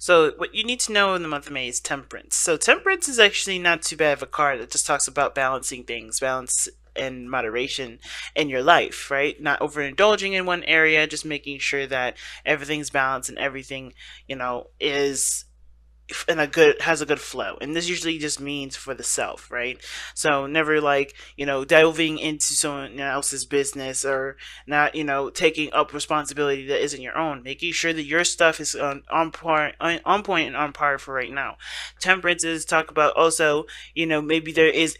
So what you need to know in the month of May is temperance. So temperance is actually not too bad of a card. It just talks about balancing things, balance and moderation in your life, right? Not overindulging in one area, just making sure that everything's balanced and everything, is in a good has a good flow. And this usually just means for the self, right? So never like delving into someone else's business, or not taking up responsibility that isn't your own, making sure that your stuff is on point and on par for right now. Temperance is talk about also, maybe there's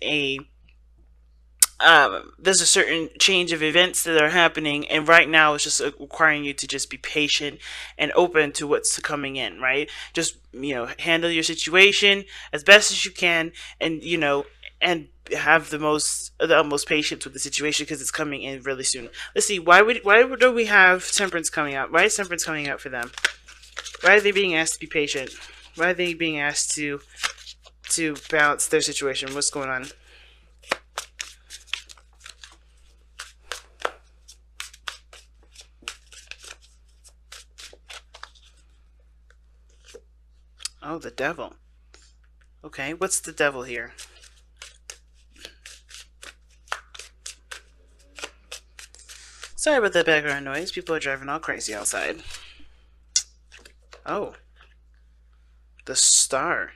a certain change of events that are happening, and right now it's just requiring you to just be patient and open to what's coming in, right? Just handle your situation as best as you can, and and have the utmost patience with the situation because it's coming in really soon. Let's see, why do we have temperance coming out? Why is temperance coming out for them? Why are they being asked to be patient? Why are they being asked to balance their situation? What's going on? Oh, the devil. Okay, what's the devil here? Sorry about that background noise. People are driving all crazy outside. Oh, the star.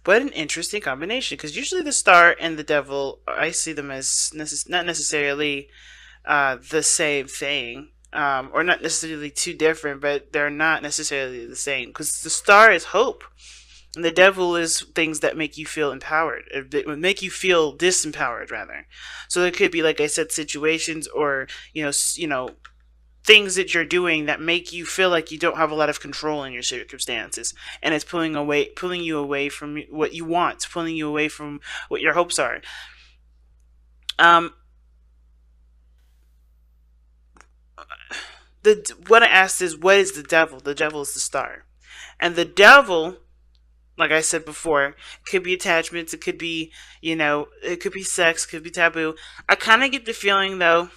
What an interesting combination, because usually the star and the devil, I see them as not necessarily the same thing, or not necessarily too different, but they're not necessarily the same, because the star is hope. And the devil is things that make you feel empowered. It would make you feel disempowered, rather. So there could be, like I said, situations or things that you're doing that make you feel like you don't have a lot of control in your circumstances, and it's pulling you away from what you want, pulling you away from what your hopes are. Um, the what I asked is, what is the devil? The devil is the star, and the devil, like I said before, could be attachments. It could be, it could be sex. It could be taboo. I kind of get the feeling though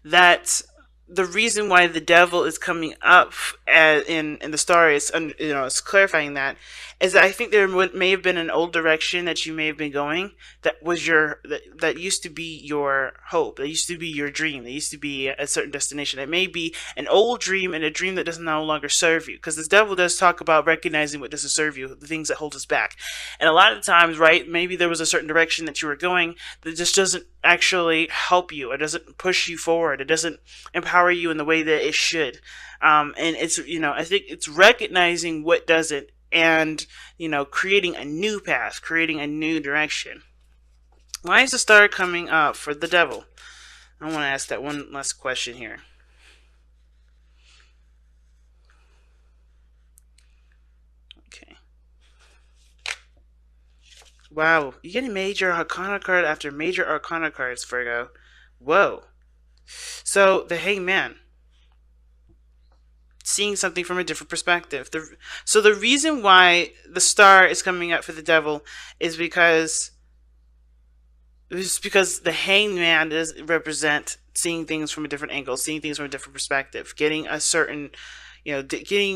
that the reason why the devil is coming up in the story is, it's clarifying that, is that I think there may have been an old direction that you may have been going, that was that used to be your hope, that used to be your dream, that used to be a certain destination. It may be an old dream, and a dream that does no longer serve you, because this devil does talk about recognizing what doesn't serve you, the things that hold us back. And a lot of times, right, maybe there was a certain direction that you were going that just doesn't actually help you. It doesn't push you forward. It doesn't empower you in the way that it should. And it's, I think it's recognizing what doesn't, and, creating a new path, creating a new direction. Why is the star coming up for the devil? I want to ask that one last question here. Okay. Wow, you get a major arcana card after major arcana cards, Virgo. Whoa. So, the hangman, seeing something from a different perspective. So the reason why the star is coming up for the devil is because the hangman does represent seeing things from a different angle, seeing things from a different perspective, getting a certain,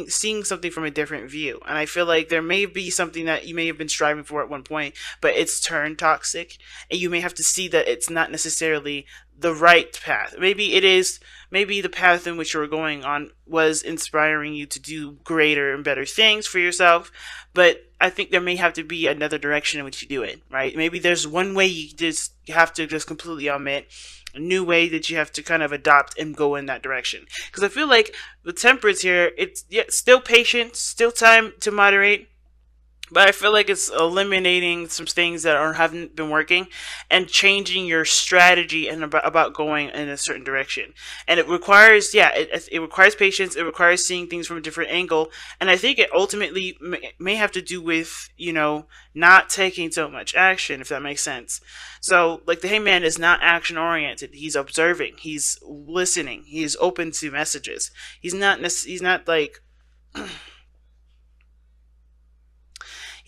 seeing something from a different view. And I feel like there may be something that you may have been striving for at one point, but it's turned toxic, and you may have to see that it's not necessarily the right path. Maybe it is. Maybe the path in which you were going on was inspiring you to do greater and better things for yourself, but I think there may have to be another direction in which you do it, right? Maybe there's one way you have to just completely omit, a new way that you have to kind of adopt and go in that direction. Because I feel like the temperance here, it's still patient, still time to moderate, but I feel like it's eliminating some things that haven't been working, and changing your strategy and about going in a certain direction. And it requires, it requires patience. It requires seeing things from a different angle. And I think it ultimately may have to do with, not taking so much action, if that makes sense. So, like, the hangman is not action oriented. He's observing. He's listening. He's open to messages. He's not like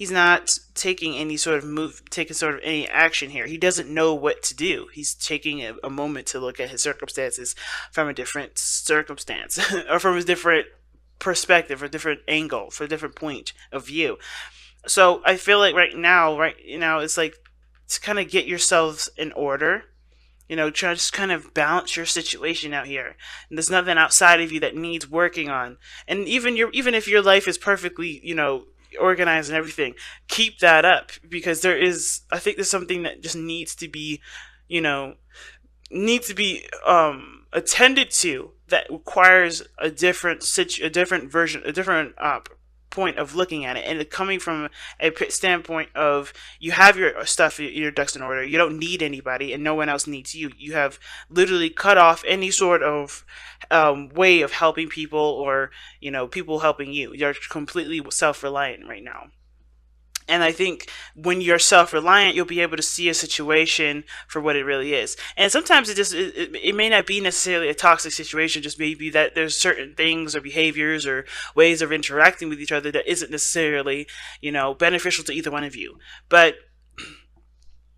he's not taking any sort of taking sort of any action here. He doesn't know what to do. He's taking a moment to look at his circumstances from a different circumstance or from a different perspective, or different angle, for a different point of view. So I feel like right now, it's like to kind of get yourselves in order. Try to just kind of balance your situation out here. And there's nothing outside of you that needs working on. And even if your life is perfectly, organized and everything, keep that up, because I think there's something that just you know, needs to be attended to, that requires a different version, a different point of looking at it, and coming from a standpoint of, you have your stuff, your ducks in order. You don't need anybody, and no one else needs you. You have literally cut off any sort of way of helping people, or people helping you. You're completely self-reliant right now. And I think when you're self-reliant, you'll be able to see a situation for what it really is. And sometimes it may not be necessarily a toxic situation, just maybe that there's certain things or behaviors or ways of interacting with each other that isn't necessarily, beneficial to either one of you. But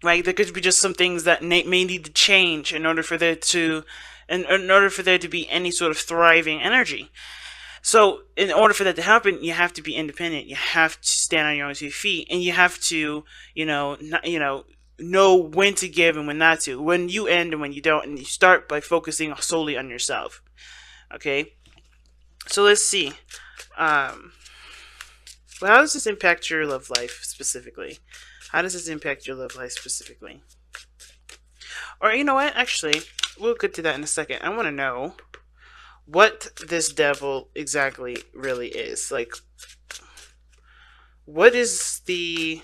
right, there could be just some things that may need to change in order for there to be any sort of thriving energy. So, in order for that to happen, you have to be independent. You have to stand on your own 2 feet, and you have to, know when to give and when not to, when you end and when you don't, and you start by focusing solely on yourself. Okay, so let's see. Well, how does this impact your love life specifically? How does this impact your love life specifically? Or you know what? Actually, we'll get to that in a second. I want to know what this devil exactly really is. Like, what is the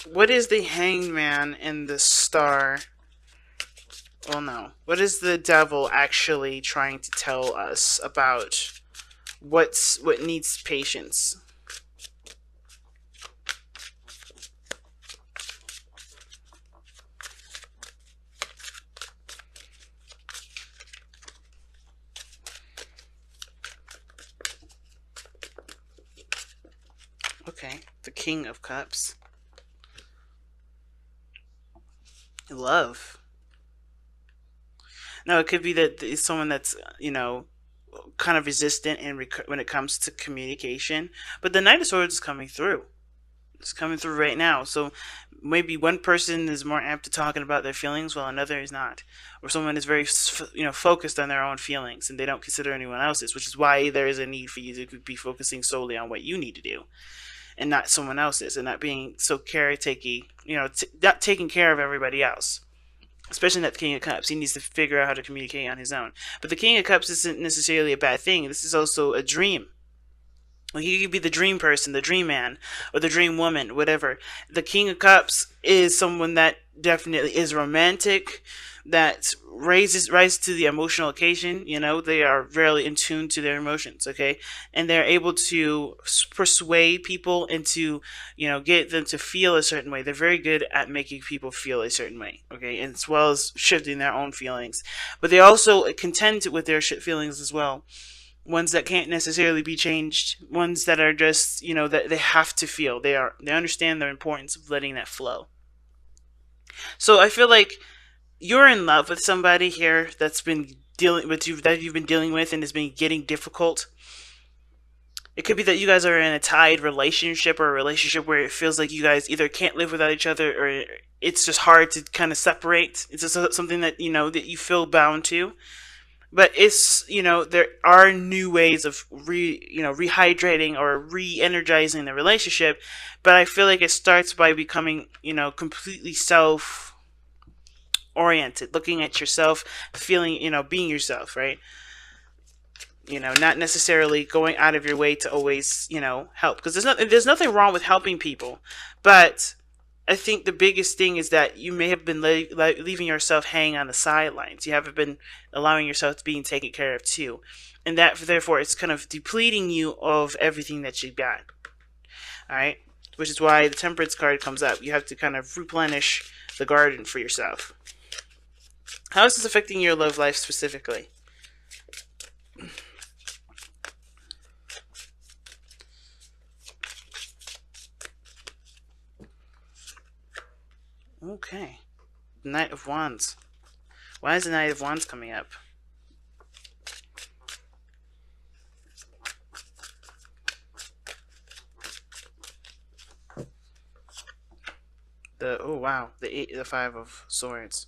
hangman and the star? Well, no. What is the devil actually trying to tell us about what needs patience? Okay, the King of Cups. Love. No, it could be that it's someone that's, kind of resistant when it comes to communication. But the Knight of Swords is coming through. It's coming through right now. So maybe one person is more apt to talking about their feelings while another is not. Or someone is very, focused on their own feelings and they don't consider anyone else's, which is why there is a need for you to be focusing solely on what you need to do and not someone else's, and not being so caretaking, not taking care of everybody else. Especially not the King of Cups. He needs to figure out how to communicate on his own. But the King of Cups isn't necessarily a bad thing. This is also a dream. Like, he could be the dream person, the dream man, or the dream woman, whatever. The King of Cups is someone that definitely is romantic, that rises to the emotional occasion. They are really in tune to their emotions, okay? And they're able to persuade people into, get them to feel a certain way. They're very good at making people feel a certain way, okay? And as well as shifting their own feelings. But they also contend with their feelings as well. Ones that can't necessarily be changed, ones that are just, that they have to feel. They understand the importance of letting that flow. So I feel like you're in love with somebody here that's been dealing with you, that you've been dealing with, and has been getting difficult. It could be that you guys are in a tied relationship, or a relationship where it feels like you guys either can't live without each other, or it's just hard to kind of separate. It's just something that that you feel bound to. But it's, there are new ways of rehydrating or re-energizing the relationship. But I feel like it starts by becoming, completely self-oriented, looking at yourself, feeling, being yourself, right? Not necessarily going out of your way to always, help. Because there's nothing wrong with helping people. But I think the biggest thing is that you may have been leaving yourself hanging on the sidelines. You haven't been allowing yourself to being taken care of too. And that, therefore, it's kind of depleting you of everything that you've got. Alright? Which is why the Temperance card comes up. You have to kind of replenish the garden for yourself. How is this affecting your love life specifically? Okay. Knight of Wands. Why is the Knight of Wands coming up? The oh wow, the five of swords.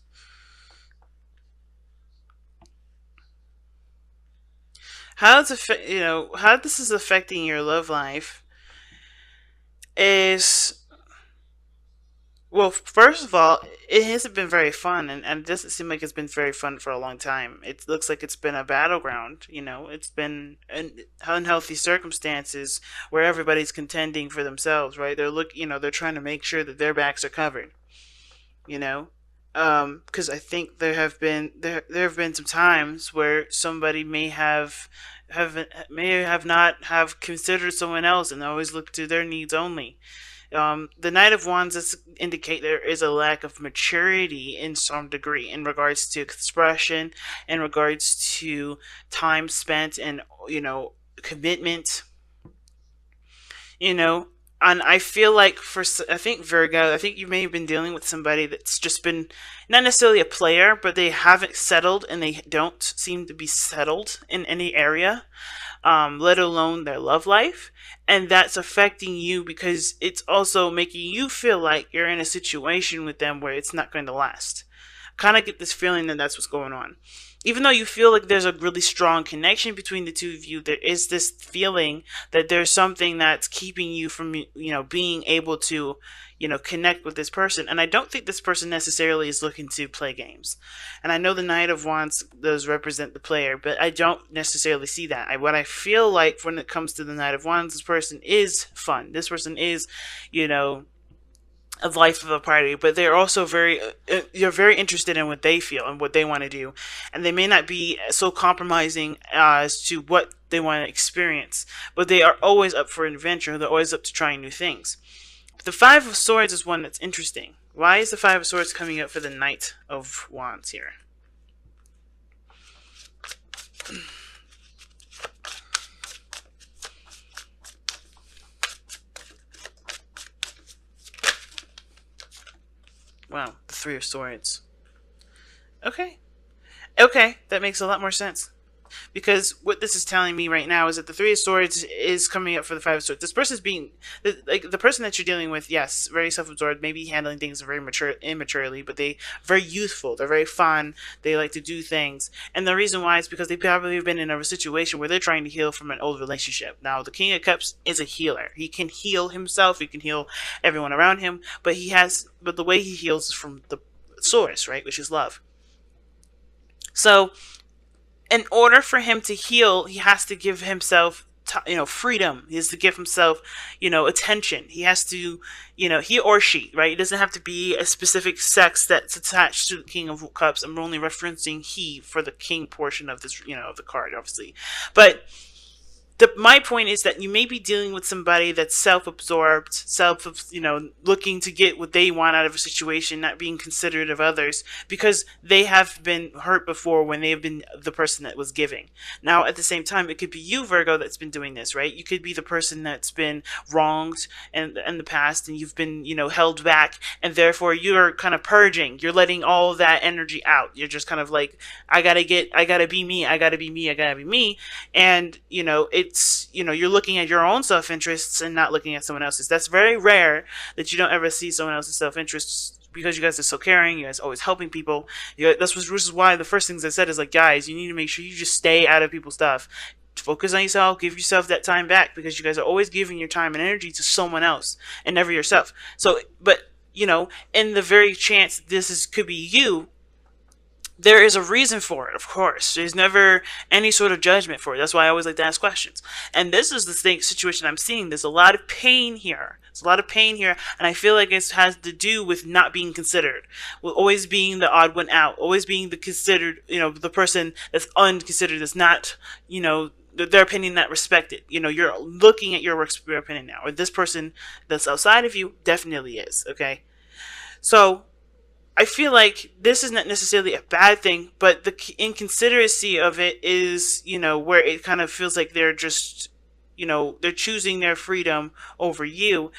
How it's how this is affecting your love life is, well, first of all, it hasn't been very fun, and it doesn't seem like it's been very fun for a long time. It looks like it's been a battleground. It's been unhealthy circumstances where everybody's contending for themselves, right? They're trying to make sure that their backs are covered. You know, because I think there have been some times where somebody may have not have considered someone else and always looked to their needs only. The Knight of Wands indicate there is a lack of maturity in some degree in regards to expression, in regards to time spent, and commitment. You know, and I feel like I think Virgo, I think you may have been dealing with somebody that's just been not necessarily a player, but they haven't settled and they don't seem to be settled in any area, let alone their love life. And that's affecting you because it's also making you feel like you're in a situation with them where it's not going to last. Kind of get this feeling that that's what's going on. Even though you feel like there's a really strong connection between the two of you, there is this feeling that there's something that's keeping you from, being able to, connect with this person. And I don't think this person necessarily is looking to play games. And I know the Knight of Wands does represent the player, but I don't necessarily see that. What I feel like when it comes to the Knight of Wands, this person is fun. This person is, you know, of life of a party, but they're also you're very interested in what they feel and what they want to do, and they may not be so compromising as to what they want to experience, but they are always up for adventure. They're always up to trying new things. But the Five of Swords is one that's interesting. Why is the Five of Swords coming up for the Knight of Wands here? Wow, the Three of Swords. Okay. Okay, that makes a lot more sense. Because what this is telling me right now is that the Three of Swords is coming up for the Five of Swords. This person's being like the person that you're dealing with. Yes, very self-absorbed, maybe handling things very immaturely, but they very youthful. They're very fun. They like to do things, and the reason why is because they probably have been in a situation where they're trying to heal from an old relationship. Now, the King of Cups is a healer. He can heal himself. He can heal everyone around him, but the way he heals is from the source, right, which is love. So in order for him to heal, he has to give himself, freedom. He has to give himself, attention. He has to, he or she, right? It doesn't have to be a specific sex that's attached to the King of Cups. I'm only referencing he for the king portion of this, of the card, obviously. But my point is that you may be dealing with somebody that's self-absorbed, looking to get what they want out of a situation, not being considerate of others, because they have been hurt before when they have been the person that was giving. Now, at the same time, it could be you, Virgo, that's been doing this, right? You could be the person that's been wronged in the past, and you've been, held back, and therefore you're kind of purging. You're letting all of that energy out. You're just kind of like, I gotta be me, I gotta be me, I gotta be me, and you're looking at your own self-interests and not looking at someone else's. That's very rare that you don't ever see someone else's self-interests, because you guys are so caring. You guys are always helping people. This is why the first things I said is like, guys, you need to make sure you just stay out of people's stuff. Focus on yourself. Give yourself that time back, because you guys are always giving your time and energy to someone else and never yourself. So, but in the very chance could be you, there is a reason for it, of course. There's never any sort of judgment for it. That's why I always like to ask questions. And this is the situation I'm seeing. There's a lot of pain here. There's a lot of pain here, and I feel like it has to do with not being considered, with always being the odd one out, always being the considered, the person that's unconsidered, that's not, their opinion not respected. You're looking at your opinion now, or this person that's outside of you definitely is, okay? So I feel like this is not necessarily a bad thing, but the inconsideracy of it is, where it kind of feels like they're just, they're choosing their freedom over you.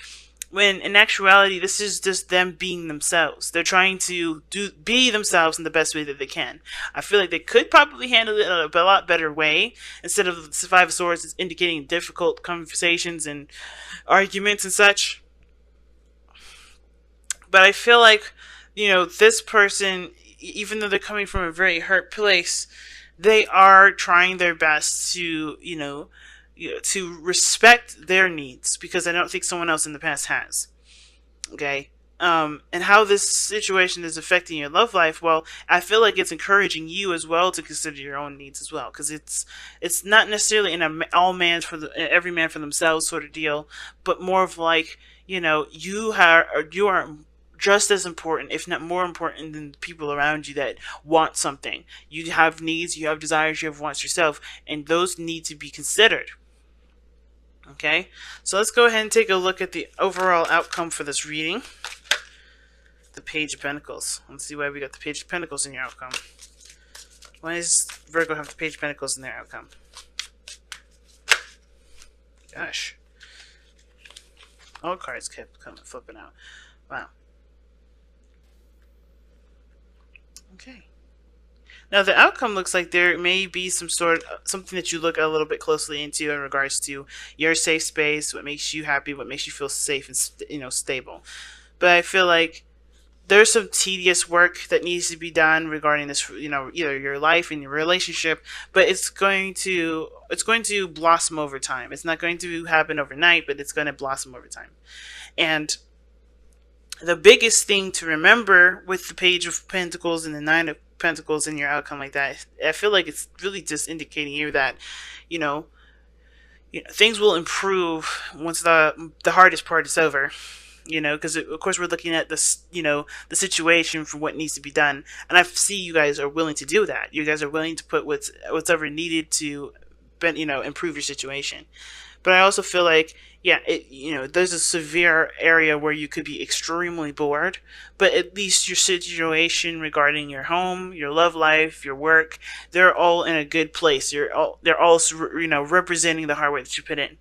When in actuality, this is just them being themselves. They're trying to be themselves in the best way that they can. I feel like they could probably handle it in a lot better way, instead of the Five of Swords is indicating difficult conversations and arguments and such. But I feel like, this person, even though they're coming from a very hurt place, they are trying their best to, to respect their needs, because I don't think someone else in the past has. Okay. And how this situation is affecting your love life, well, I feel like it's encouraging you as well to consider your own needs as well, because it's not necessarily in a all man for the every man for themselves sort of deal, but more of like, you are just as important, if not more important, than the people around you that want something. You have needs, you have desires, you have wants yourself, and those need to be considered. Okay, so let's go ahead and take a look at the overall outcome for this reading. The Page of Pentacles. Let's see why we got the Page of Pentacles in your outcome. Why does Virgo have the Page of Pentacles in their outcome? Gosh. All cards kept coming, flipping out. Wow. Okay. Now the outcome looks like there may be something that you look a little bit closely into in regards to your safe space, what makes you happy, what makes you feel safe and stable. But I feel like there's some tedious work that needs to be done regarding this, either your life and your relationship, but it's going to blossom over time. It's not going to happen overnight, but it's going to blossom over time. And the biggest thing to remember with the Page of Pentacles and the Nine of Pentacles in your outcome like that, I feel like it's really just indicating here that, things will improve once the hardest part is over. Because of course we're looking at this, the situation for what needs to be done, and I see you guys are willing to do that. You guys are willing to put what's ever needed to, improve your situation. But I also feel like, there's a severe area where you could be extremely bored, but at least your situation regarding your home, your love life, your work, they're all in a good place. They're all representing the hard work that you put in.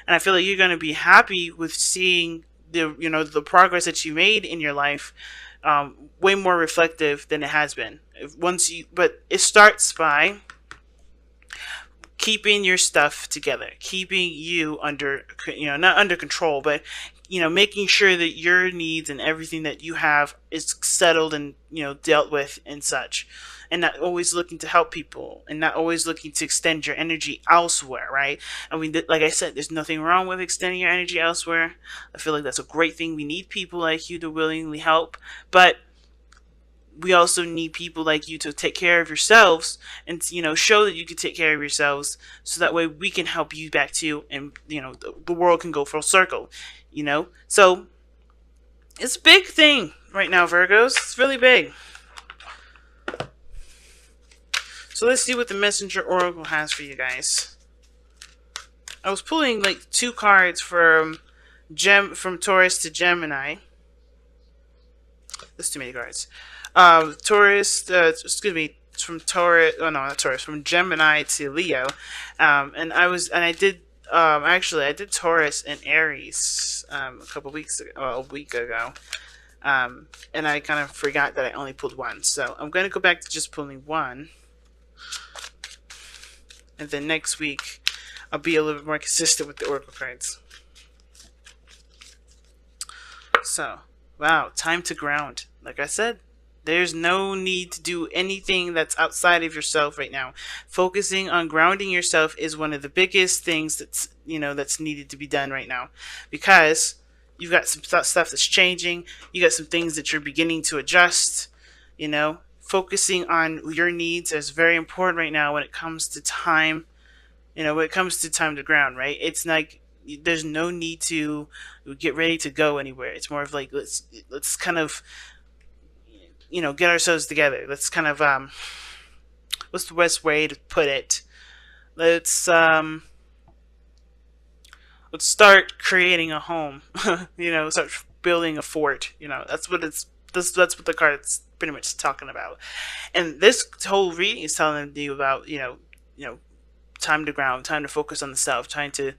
And I feel like you're going to be happy with seeing the progress that you made in your life, way more reflective than it has been. But it starts by keeping your stuff together, keeping you under, not under control, but, making sure that your needs and everything that you have is settled and, dealt with and such. And not always looking to help people, and not always looking to extend your energy elsewhere, right? I mean, like I said, there's nothing wrong with extending your energy elsewhere. I feel like that's a great thing. We need people like you to willingly help, but we also need people like you to take care of yourselves and, show that you can take care of yourselves, so that way we can help you back too, and, the world can go full circle, So it's a big thing right now, Virgos. It's really big. So let's see what the Messenger Oracle has for you guys. I was pulling like 2 cards from Taurus to Gemini. That's too many cards. From Taurus. Oh no, not Taurus. From Gemini to Leo. I did Taurus and Aries a week ago. And I kind of forgot that I only pulled 1. So I'm going to go back to just pulling 1. And then next week, I'll be a little bit more consistent with the Oracle cards. So, wow, time to ground. Like I said, there's no need to do anything that's outside of yourself right now. Focusing on grounding yourself is one of the biggest things that's needed to be done right now. Because you've got some stuff that's changing. You got some things that you're beginning to adjust, Focusing on your needs is very important right now when it comes to time. When it comes to time to ground, right? It's like there's no need to get ready to go anywhere. It's more of like let's kind of get ourselves together. Let's kind of what's the best way to put it? Let's start creating a home. Start building a fort. That's what the card's pretty much talking about. And this whole reading is telling you about, time to ground, time to focus on the self, trying to